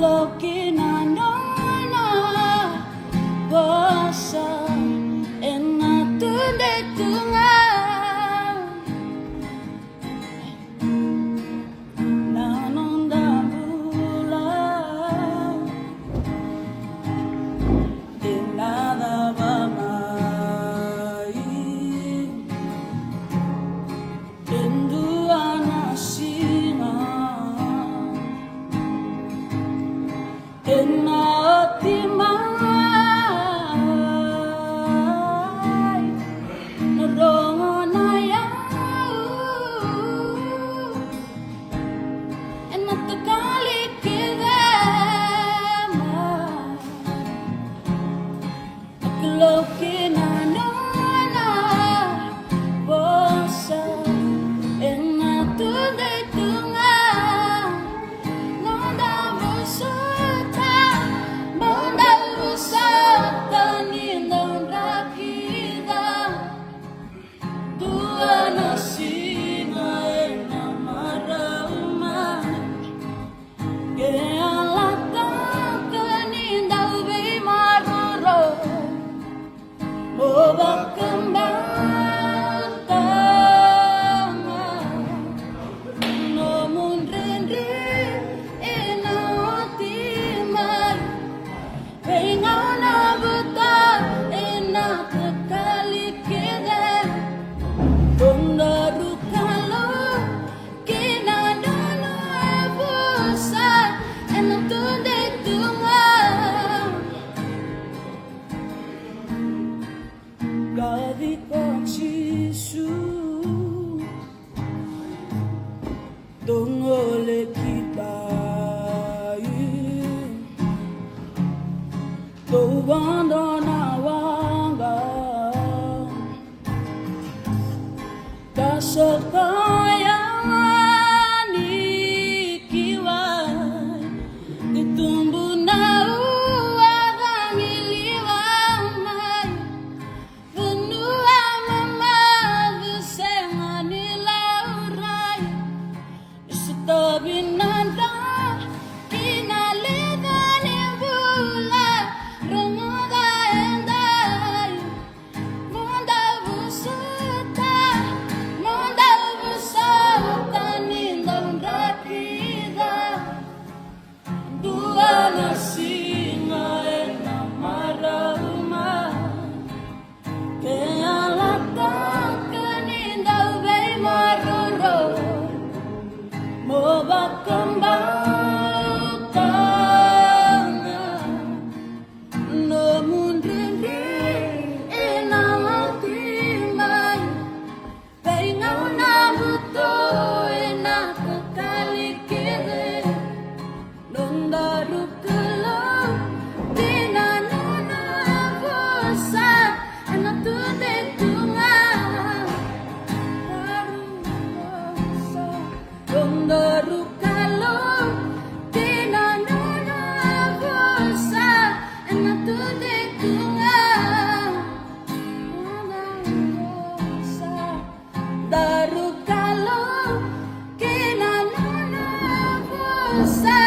Lokinanona Bosa Enatunde tunga Nanonda bula De nada va mai Endua nasina Enatimai Narongonaya Enatukali kidema Lokinanona Bosa Enatunde tunga Gadi konchisu Dongole kitai Tobandona wanga Kasokaya nikiwai Ditumbu na Binanda kinalidani bula rungoda endai Monda busata nindonda kida Dua nasinga ena marahuma Kealata keninda ubei maruro Moba kembang tangan Namun rindu enalatimai Pengau nabuto enak kekali kiri Nondaru kelau Dina nona bosa Enak tude tunga Baru bosa Dondaru kalau Dina nona bosa Enak tude tunga bosa Daru kalau Dina nona bosa